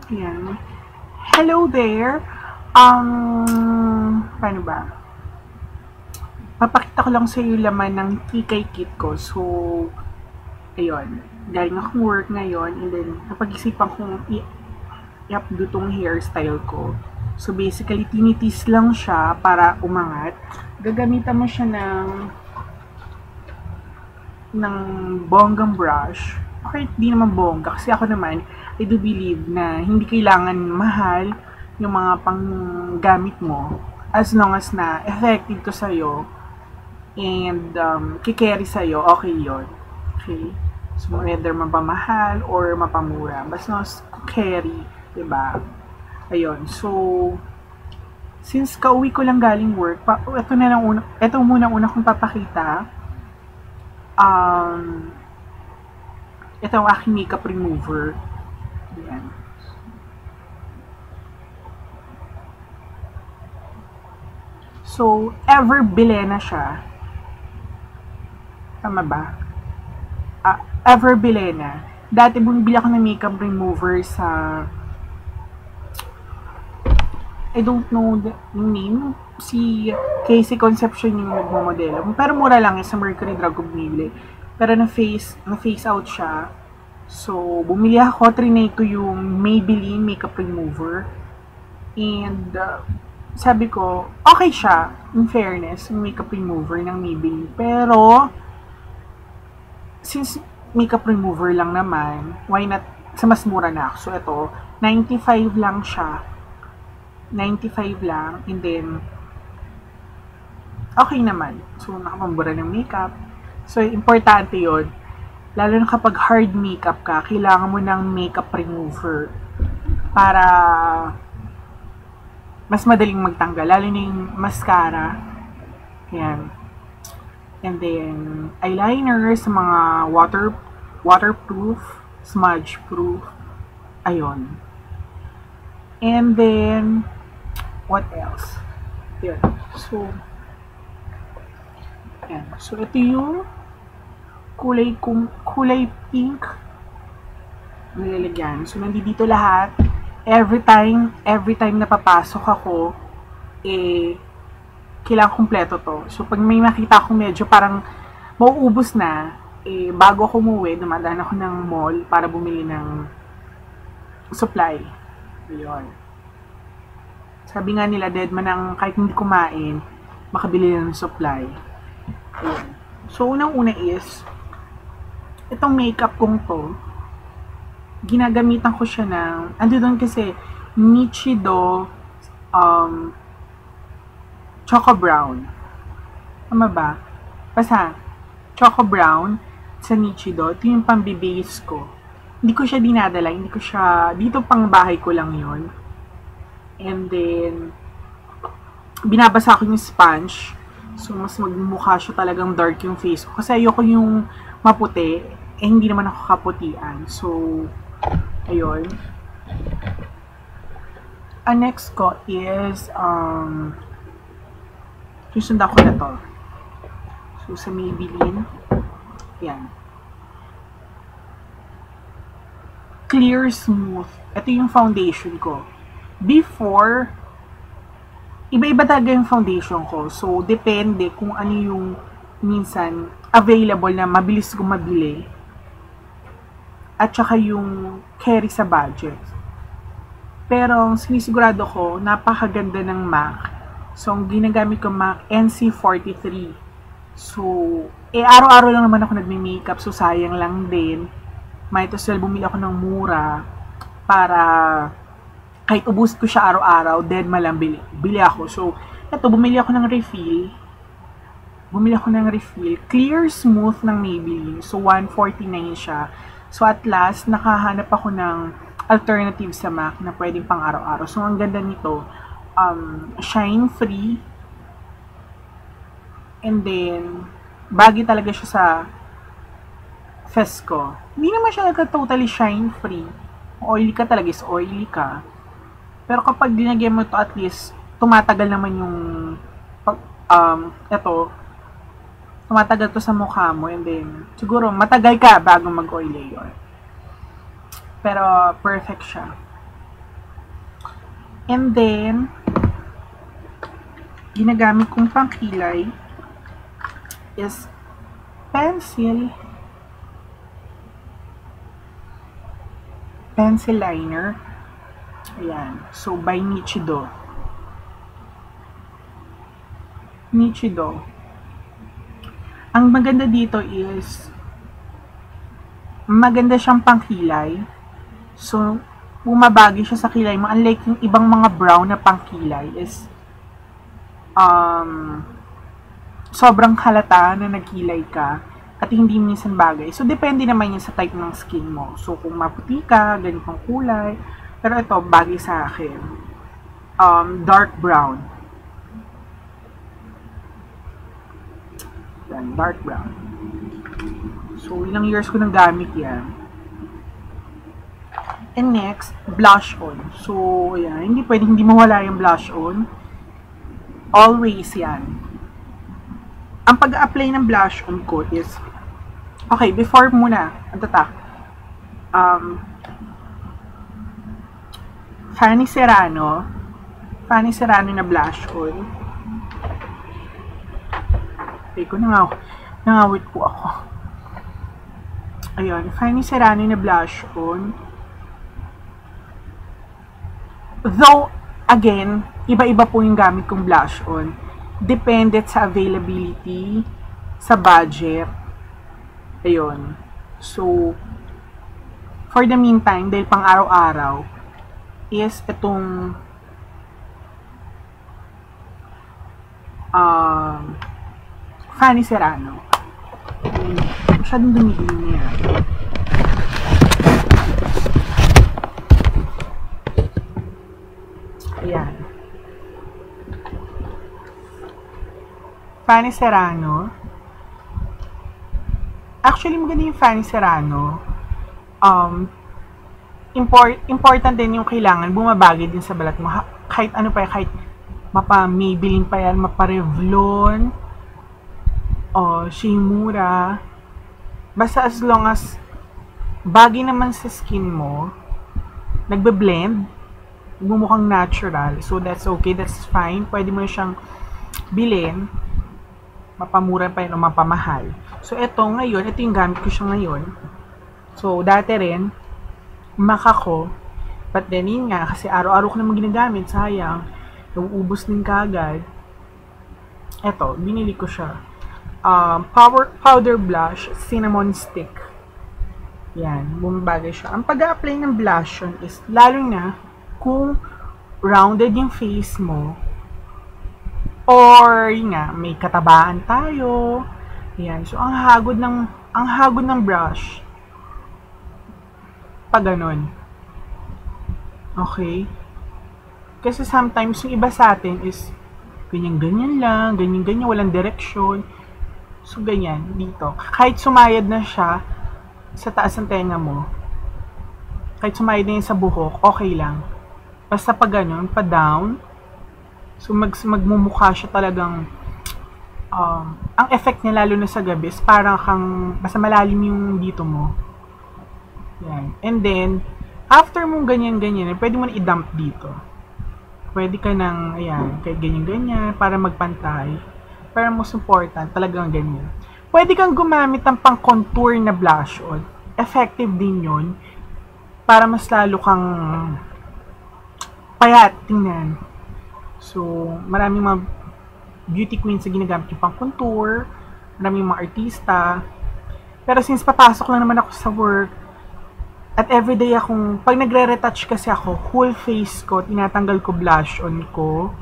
Ayan. Hello there. Paano ba? Papakita ko lang sa iyo laman ng Kikay Kit ko. So, ayun. Galing akong work ngayon and then napag-isipan kong i-updo tong hairstyle ko. So, basically, tinitis lang siya para umangat. Gagamitan mo siya ng bonggang brush. Okay, di naman bongga. Kasi ako naman, I do believe na hindi kailangan mahal yung mga panggamit mo as long as na effective to sa'yo and kikerry sa'yo, okay yon. Okay? So, whether mapamahal or mapamura. Basta carry, diba? Ayun. So, since kauwi ko lang galing work, ito muna una kong papakita. Ito ang aking makeup remover. Ayan. So, ever Bilena siya. Tama ba? Ever Bilena. Dati bumibili ako ng makeup remover sa I don't know the name. Si Casey Concepcion yung nagmamodelo. Pero mura lang sa Mercury Drug ko bumili. Pero na-face out siya. So, bumili ako, trinay ko yung Maybelline makeup remover. And, sabi ko, okay siya, in fairness, yung makeup remover ng Maybelline. Pero, since makeup remover lang naman, why not, sa mas mura na ako. So, ito, 95 lang siya. 95 lang. And then, okay naman. So, nakapambura ng makeup. So, importante yon. Lalo na kapag hard makeup ka, kailangan mo ng makeup remover para mas madaling magtanggal. Lalo na yung mascara. Ayan. And then, eyeliner sa mga waterproof, smudge-proof. Ayun. And then, what else? Ayan. So, ayan. So, ito yung kulay pink nilalagyan. So, nandito lahat. Every time na papasok ako, kailangan kumpleto to. So, pag may makita akong medyo parang mauubos na, bago ako umuwi, dumadaan ako ng mall para bumili ng supply. Ayun. Sabi nga nila, dead man ang kahit hindi kumain, makabili ng supply. Ayun. So, unang-una is, itong makeup kong to, ginagamitan ko siya ng, doon kasi, Nichido Choco Brown. Tama ba? Basta, Choco Brown sa Nichido, ito yung pambibase ko. Hindi ko siya dinadala, dito pang bahay ko lang yon. And then, binabasa ko yung sponge. So, mas magmukha siya talagang dark yung face ko. Kasi ayoko yung maputi, hindi naman ako kaputian. So, ayun. Ang next ko is, susundan ko na to. So, sa Maybelline, yan. Clear Smooth. Ito yung foundation ko. Before, iba-iba talaga yung foundation ko. So, depende kung ano yung minsan available na mabilis kong mabili. At saka yung carry sa budget. Pero, sinisigurado ko, napakaganda ng MAC. So, ang ginagamit ko MAC NC43. So, araw-araw lang naman ako nagme-makeup. So, sayang lang din. Might as well bumili ako ng mura para kahit ubus ko siya araw-araw, then malang bili ako. So, eto, bumili ako ng refill. Clear Smooth ng Maybelline. So, 149 siya. So, at last, nakahanap ako ng alternative sa MAC na pwedeng pang araw-araw. So, ang ganda nito, shine free. And then, bagay talaga siya sa face ko. Hindi naman siya totally shine free. Oily ka talaga is oily ka. Pero kapag dinagyan mo to, at least, tumatagal naman yung, tumatagal to sa mukha mo, and then, siguro, matagal ka bago mag-oily yun. Pero, perfect siya. And then, ginagamit kong pangkilay is pencil liner. Ayan. So, by Nichido. Ang maganda dito is maganda siyang pangkilay. So, bumabagi siya sa kilay mo. Unlike yung ibang mga brown na pangkilay is sobrang halata na nagkilay ka at hindi minsan bagay. So, depende naman yun sa type ng skin mo. So, kung maputi ka, ganitong kulay. Pero ito, bagay sa akin. Dark brown. Yan, dark brown. So, ilang years ko nang gamit yan. And next, blush on. So, yan, hindi pwedeng hindi mawala yung blush on. Always yan. Ang pag-apply ng blush on ko is, okay, before muna, Fanny Serrano na blush on. Okay, nangawit po ako. Ayun, Fanny Serrano na blush on. Though, again, iba-iba po yung gamit kong blush on. Depende sa availability, sa budget. Ayun. So, for the meantime, dahil pang araw-araw, is itong Fanny Serrano. Masyadong dumigil niya. Ayan. Fanny Serrano. Actually, maganda yung Fanny Serrano. Important din yung kailangan bumabagay din sa balat mo. Kahit ano pa, kahit mapa-Maybelline pa yan, mapa-Revlon, o Shimura. Basta as long as bagay naman sa skin mo, nagbe-blend, bumukhang natural. So, that's okay. That's fine. Pwede mo siyang bilhin. Mapamura pa yun o mapamahal. So, ito yung gamit ko siya ngayon. So, dati rin, MAC ako. But then, yun nga, kasi araw-araw ko naman ginagamit. Sayang. Nauubos din kagad. Ito, binili ko siya. Powder blush, cinnamon stick. Yan, bumabagay siya. Ang pag-a-apply ng blush yun is, lalo na, kung rounded yung face mo, or, yun nga, may katabaan tayo. Yan, so, ang hagod ng brush, pag ganun. Okay? Kasi sometimes, yung iba sa atin is, ganyan-ganyan lang, ganyan-ganyan, walang direksyon. So, ganyan, dito. Kahit sumayad na siya sa taas ng tenga mo, kahit sumayad na yun sa buhok, okay lang. Basta pag ganyan, pa down, so magmumukha siya talagang, ang effect niya lalo na sa gabi is parang kang, basta malalim yung dito mo. Yan. And then, after mong ganyan-ganyan, pwede mo na i-dump dito. Pwede ka nang, ayan, kahit ganyan-ganyan, para magpantay. Para most important, talagang ganyan. Pwede kang gumamit ng pang-contour na blush on. Effective din yun. Para mas lalo kang payat, tingnan. So, maraming mga beauty queens na ginagamit yung pang-contour. Maraming mga artista. Pero since papasok lang naman ako sa work, at everyday akong, pag nagre-retouch kasi ako, whole face ko, tinatanggal ko blush on ko.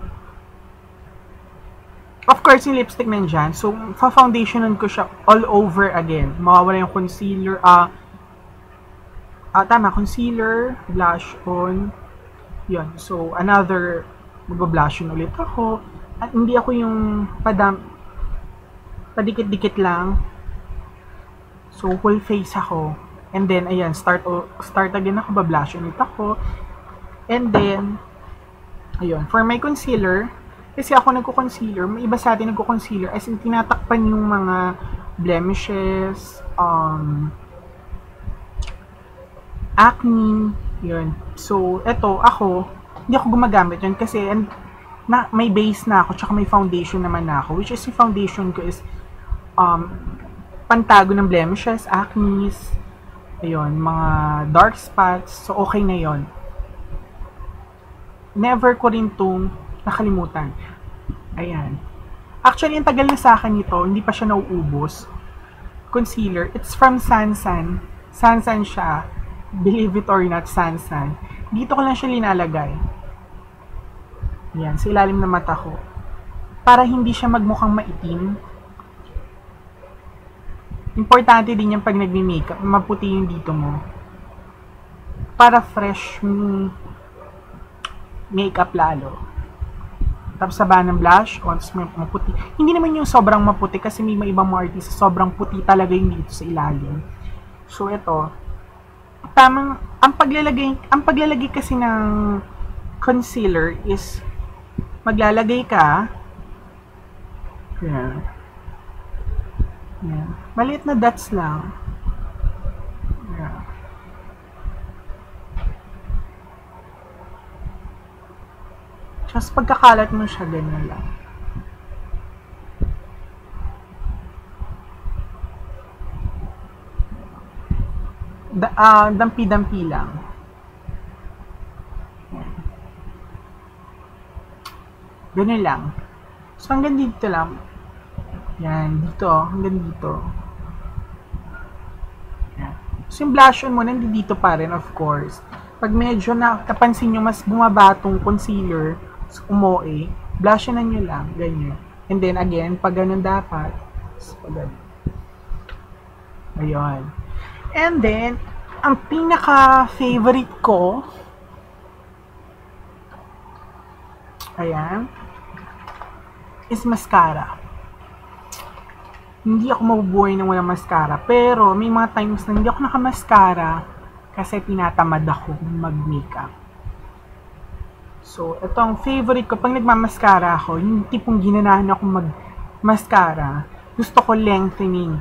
Of course, yung lipstick nandyan. So, fa-foundationan ko siya all over again. Mawawala yung concealer. Concealer, blush on. Yun. So, another, mag-blush on ulit ako. At hindi ako yung padikit-dikit lang. So, whole face ako. And then, ayan, start again ako, ba-blush ulit ako. And then, ayun, for my concealer, kasi ako nagko-concealer, may iba sa atin nagko-concealer, as in, tinatakpan yung mga blemishes, acne, yun. So, eto, ako, hindi ako gumagamit yun kasi may base na ako, tsaka may foundation naman na ako, which is yung foundation ko is pantago ng blemishes, acne, ayun, mga dark spots, so okay na yon. Never ko rin itong nakalimutan. Ayan. Actually, ang tagal na sa akin ito, hindi pa siya nauubos. Concealer, it's from Sansan. Sansan siya. Believe it or not, Sansan. Dito ko lang siya linalagay. Yan, sa ilalim ng mata ko. Para hindi siya magmukhang maitim. Importante din yung pag nagme-makeup, maputi yung dito mo. Para fresh makeup lalo. Tapos saba ng blush, once may maputi. Hindi naman yung sobrang maputi kasi may ibang mga artist sobrang puti talaga yung dito sa ilalim. So ito, tamang ang paglalagay kasi ng concealer is maglalagay ka. Yan. Yan. Maliit na dots lang. Yan. Tapos pagkakalat mo siya, ganyan lang. Dampi-dampi lang. Ganyan lang. So, hanggang dito lang. Yan, dito. Hanggang dito. Yan. So, yung blush on mo, nandito pa rin, of course. Pag medyo napansin nyo, mas bumaba tong concealer, umoe, blush na nyo lang, ganyan. And then, again, pag ganun dapat, pag ganun. Ayun. And then, ang pinaka-favorite ko, ayan, is mascara. Hindi ako mabubuhay ng walang mascara. Pero, may mga times na hindi ako naka-mascara kasi tinatamad ako mag-makeup. So, ito ang favorite ko. Pag nagmamaskara ako, yung tipong ginanahan ako mag-mascara, gusto ko lengthening.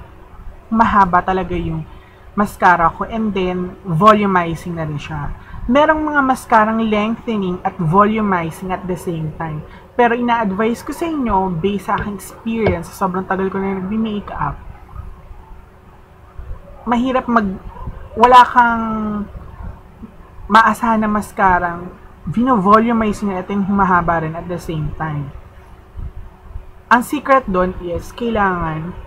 Mahaba talaga yung mascara ko. And then, volumizing na rin siya. Merong mga mascarang lengthening at volumizing at the same time. Pero ina-advise ko sa inyo, based sa aking experience, sobrang tagal ko na nag-makeup, mahirap wala kang maasahan na mascarang vino-volumize niya at yung humahaba rin at the same time. Ang secret doon is, kailangan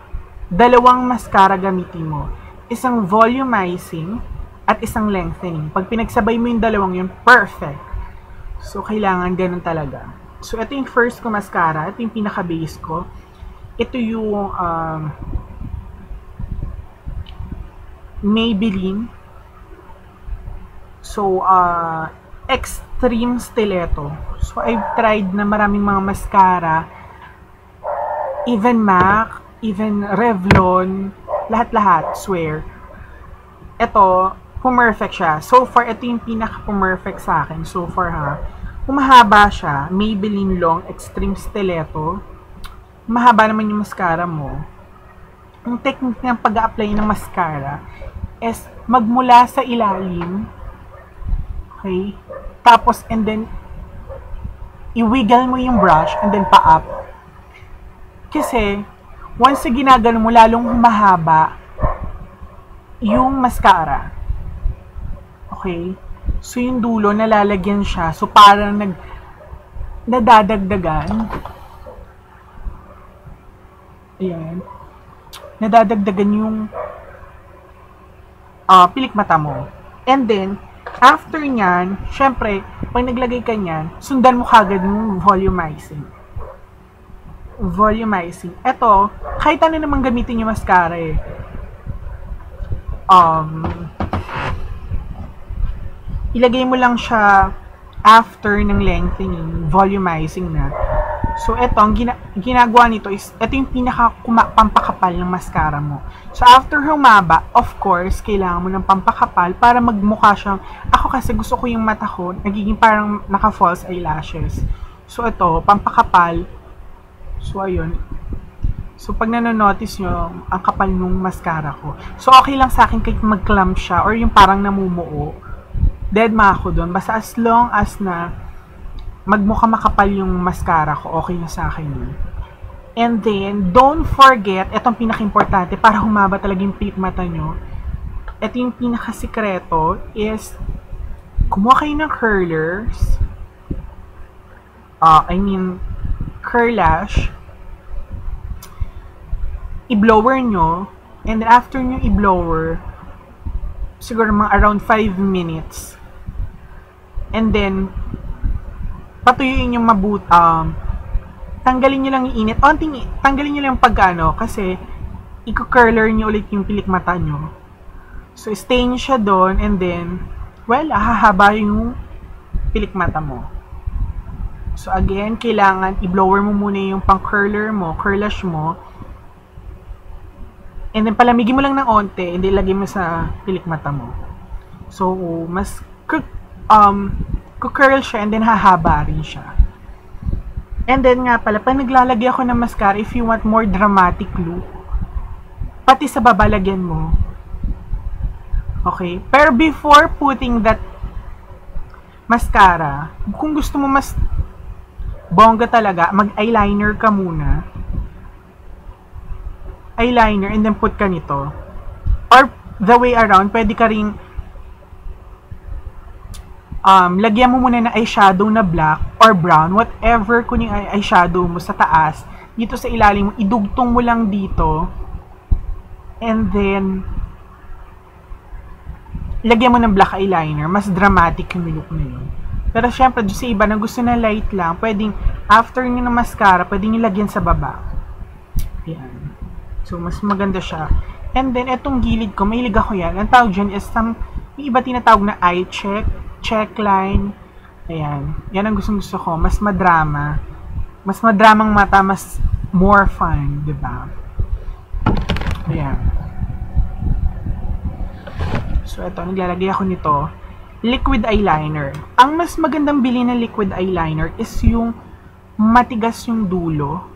dalawang mascara gamitin mo. Isang volumizing at isang lengthening. Pag pinagsabay mo yung dalawang yun, perfect. So, kailangan ganun talaga. So, ito yung first ko mascara. Ito yung pinaka-base ko. Ito yung Maybelline. So, Extreme Stiletto. So, I've tried na maraming mga mascara. Even MAC, even Revlon, lahat-lahat, swear. Ito, pumperfect siya. So far, ito yung pinaka-pumperfect sa akin. So far, ha. Mahaba siya. Maybelline Long Extreme Stiletto. Mahaba naman yung mascara mo. Ang technique ng pag-a-apply ng mascara is magmula sa ilalim. Okay? Tapos, and then, i-wiggle mo yung brush and then pa-up. Kasi, once na ginagano mo, lalong humahaba yung mascara. Okay? So, yung dulo, nalalagyan siya. So, parang nadadagdagan. Ayan. Nadadagdagan yung pilik mata mo. And then, after nyan, syempre, pag naglagay ka nyan, sundan mo kagad yung volumizing. Volumizing. Ito, kahit ano naman gamitin yung mascara eh. Ilagay mo lang siya after ng lengthening, volumizing na. So, ito, ang ginagawa nito is, ito yung pampakapal ng mascara mo. So, after humaba, of course, kailangan mo ng pampakapal para magmukha siyang, ako kasi gusto ko yung mata ko, nagiging parang naka-false eyelashes. So, ito, pampakapal. So, ayun. So, pag nanonotice nyo, ang kapal nung mascara ko. So, okay lang sa akin kahit mag-clump siya or yung parang namumuo. Dead ma ako doon. Basta as long as na magmukha makapal yung mascara ko, okay na sa akin yun. And then, don't forget, etong pinaka-importante, para humaba talaga yung pilik mata nyo, ito yung pinaka-sikreto is, kumuha kayo ng curlers, curlash, i-blower nyo, and then after nyo i-blower, siguro mga around 5 minutes, and then, patuyuin yung tanggalin nyo lang yung init, tanggalin nyo lang yung pagkano, kasi, i-curler nyo ulit yung pilik mata nyo. So, stay nyo siya doon, and then, well, hahaba yung pilik mata mo. So, again, kailangan i-blower mo muna yung pang-curler mo, curlash mo, and then, palamigin mo lang ng onte, and then, ilagay mo sa pilik mata mo. So, mas, curl siya, and then, hahaba rin siya. And then, nga pala, pag naglalagay ako ng mascara, if you want more dramatic look, pati sa babalagyan mo. Okay? Pero before putting that mascara, kung gusto mo mas bongga talaga, mag-eyeliner ka muna. Eyeliner, and then put ka nito. Or, the way around, pwede ka ring lagyan mo muna ng eyeshadow na black or brown, whatever kung yung eyeshadow mo sa taas, dito sa ilalim mo, idugtong mo lang dito, and then, lagyan mo ng black eyeliner, mas dramatic yung look na yun. Pero syempre, sa iba na gusto na light lang, pwedeng, after nyo ng mascara, pwedeng nyo lagyan sa baba. Ayan. So, mas maganda siya. And then, etong gilid ko, mahilig ako yan. Ang tawag dyan is yung iba tinatawag na eye check, checkline. Ayan. Yan ang gusto ko. Mas madrama. Mas madramang mata, mas more fun. Diba? Ayan. So, ito. Naglalagay ako nito. Liquid eyeliner. Ang mas magandang bilhin ng liquid eyeliner is yung matigas yung dulo.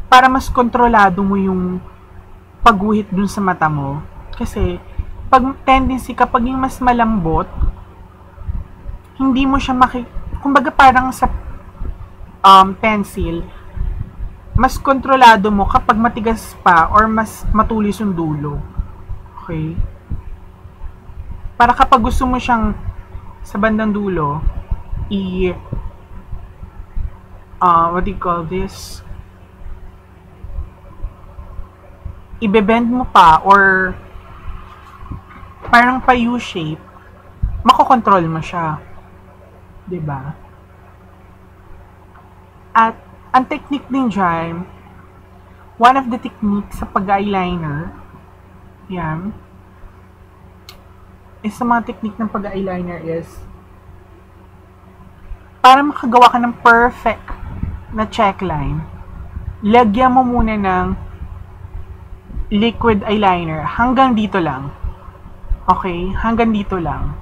Para mas kontrolado mo yung pagguhit dun sa mata mo. Kasi, tendency kapag yung mas malambot, hindi mo siya kumbaga parang sa pencil, mas kontrolado mo kapag matigas pa or mas matulis yung dulo. Okay? Para kapag gusto mo siyang sa bandang dulo, what do you call this? Ibe-bend mo pa or parang pa U-shape, makokontrol mo siya. Diba? At, ang technique din dyan, one of the techniques sa pag-eyeliner, yan, is sa mga technique ng pag-eyeliner is, para makagawa ka ng perfect na checkline, lagyan mo muna ng liquid eyeliner hanggang dito lang. Okay? Hanggang dito lang.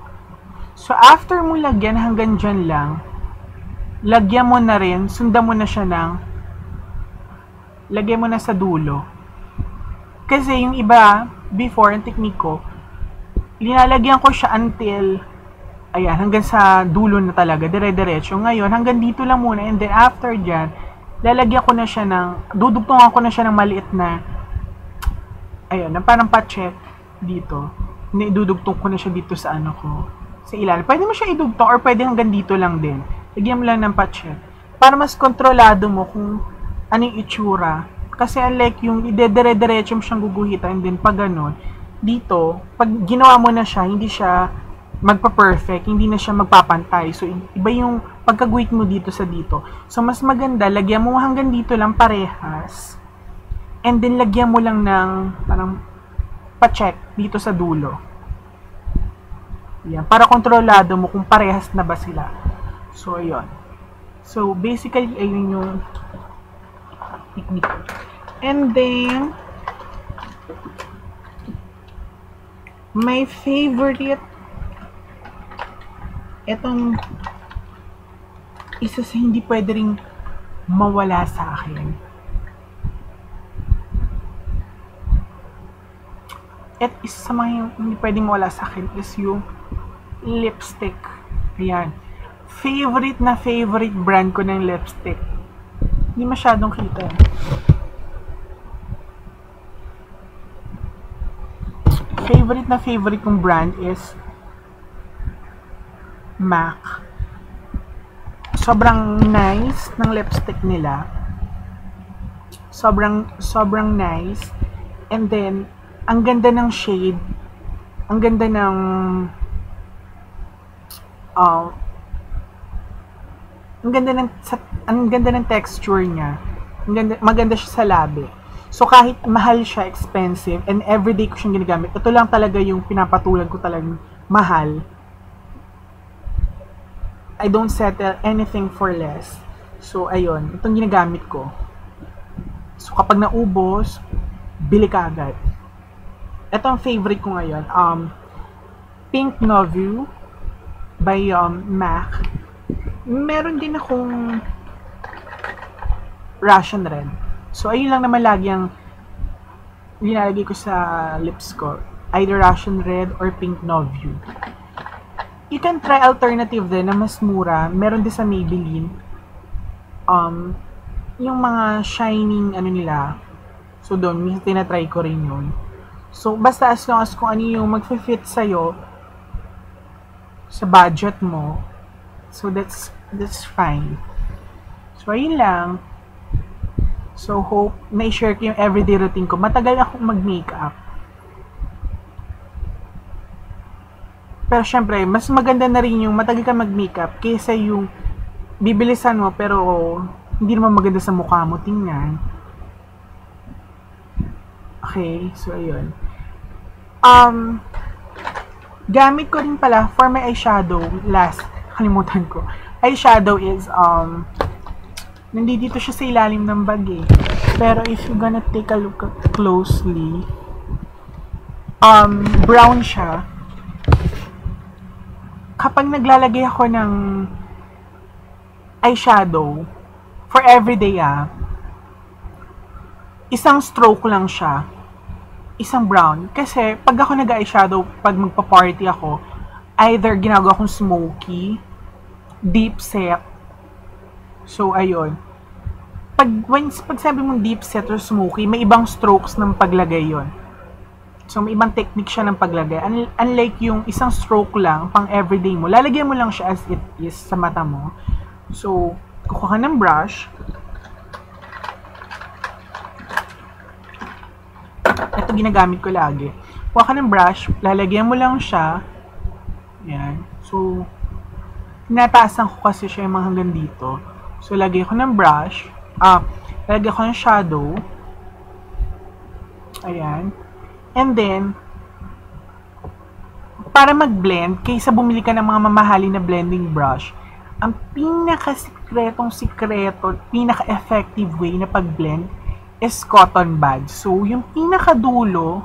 So, after mo lagyan hanggang dyan lang, lagyan mo na rin, sundan mo na siya lagyan mo na sa dulo. Kasi yung iba, before, ang technique ko, linalagyan ko siya until, ayan, hanggang sa dulo na talaga, dire-diretso. Ngayon, hanggang dito lang muna, and then after dyan, lalagyan ko na siya dudugtungan ko na siya ng maliit na, ayun, na parang pa-check dito. Idudugtong ko na siya dito sa sa ilalim. Pwede mo siya idugtong or pwede hanggang dito lang din. Lagyan mo lang ng pa-check. Para mas kontrolado mo kung ano yung itsura. Kasi unlike yung idedire-diretso mo siyang guguhitan, and then pag ganun, dito, pag ginawa mo na siya, hindi siya magpa-perfect, hindi na siya magpapantay. So, iba yung pagkaguhit mo dito sa dito. So, mas maganda, lagyan mo hanggang dito lang parehas. And then, lagyan mo lang ng parang pa-check dito sa dulo. Yan. Para kontrolado mo kung parehas na ba sila. So, ayun. So, basically, ayun yung technique. And then, my favorite, etong isa sa hindi pwede ring mawala sa akin. At isa sa mga hindi pwedeng mawala sa akin is yung lipstick. Ayan. favorite brand ko ng lipstick. Hindi masyadong kita. Favorite kong brand is MAC. Sobrang nice ng lipstick nila. Sobrang nice. And then, ang ganda ng shade. Ang ganda ng ang ganda ng texture niya. Maganda siya sa labi. So kahit mahal siya, expensive, and everyday ko siyang ginagamit, ito lang talaga yung pinapatulan ko talagang mahal. I don't settle anything for less. So ayun, itong ginagamit ko. So kapag naubos, bili ka agad. Ito ang favorite ko ngayon. Pink Novue by MAC. Meron din akong Russian Red. So, ayun lang naman lagi ang linalagay ko sa lips ko. Either Russian Red or Pink Novue. You can try alternative din na mas mura. Meron din sa Maybelline. Yung mga shining nila. So, doon, minsan tinatry ko rin yun. So, basta as long as kung ano yung mag-fit sa'yo sa budget mo. So, that's fine. So, ayun lang. So, hope na-share ko yung everyday routine ko. Matagal akong mag-makeup. Pero, syempre, mas maganda na rin yung matagal ka mag-makeup kaysa yung bibilisan mo pero hindi naman maganda sa mukha mo. Tingnan. Okay, so, ayun. Gamit ko rin pala for my eyeshadow. Kalimutan ko. Eyeshadow is, nandito siya sa ilalim ng bag eh. Pero if you're gonna take a look at closely, brown siya. Kapag naglalagay ako ng eyeshadow, for everyday isang stroke lang siya. Isang brown. Kasi pag ako nag-eyeshadow, pag magpa-party ako, either ginagawa kong smoky, deep set. So, ayun. Pag sabi mong deep set or smoky, may ibang strokes ng paglagay yon. So, may ibang technique siya ng paglagay. Unlike yung isang stroke lang, pang everyday mo, lalagyan mo lang siya as it is sa mata mo. So, kukuha ka ng brush. Ito ginagamit ko lagi. Kuha ka ng brush, lalagyan mo lang siya. Yan. So, tinataasan ko kasi siya yung mga hanggang dito. So, lagay ko ng brush. Lagay ko ng shadow. Ayan. And then, para mag-blend, kaysa bumili ka ng mga mamahali na blending brush, ang pinaka-sikretong, pinaka-effective way na pag-blend is cotton buds. So, yung pinaka-dulo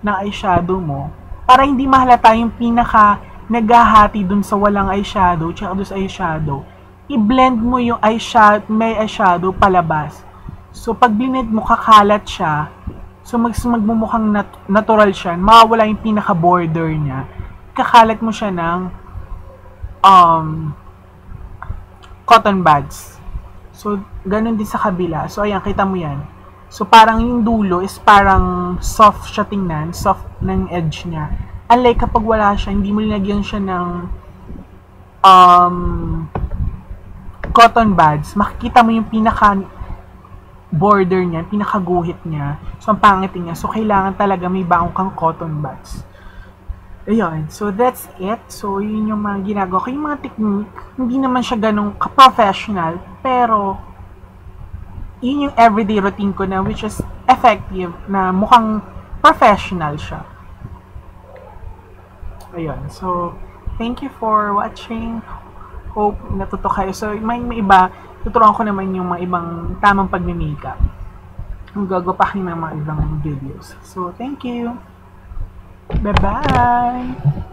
ng eyeshadow mo, para hindi mahalata yung pinaka-naghahati dun sa walang eyeshadow, tsaka dun sa eyeshadow, i-blend mo yung may eyeshadow palabas. So, pag blend mo, kakalat siya. So, magmumukhang natural siya. Mawawala yung pinaka-border niya. Kakalat mo siya ng cotton buds. So, ganun din sa kabila. So, ayan, kita mo yan. So, parang yung dulo is parang soft siya tingnan. Soft ng edge niya. Unlike kapag wala siya, hindi mo linagyan siya ng cotton buds. Makikita mo yung pinaka-border niya, pinaka-guhit niya. So, ang pangit niya. So, kailangan talaga may baong kang cotton buds. Ayun. So, that's it. So, yun yung mga ginagawa ko. Yung mga technique, hindi naman siya ganun ka-professional, pero yun yung everyday routine ko na which is effective, na mukhang professional siya. Ayun. So, thank you for watching. Hope natuto kayo. So, may iba, tuturuan ko naman yung mga ibang tamang pag-makeup. Ang gagawa ng mga ibang videos. So, thank you. Bye-bye!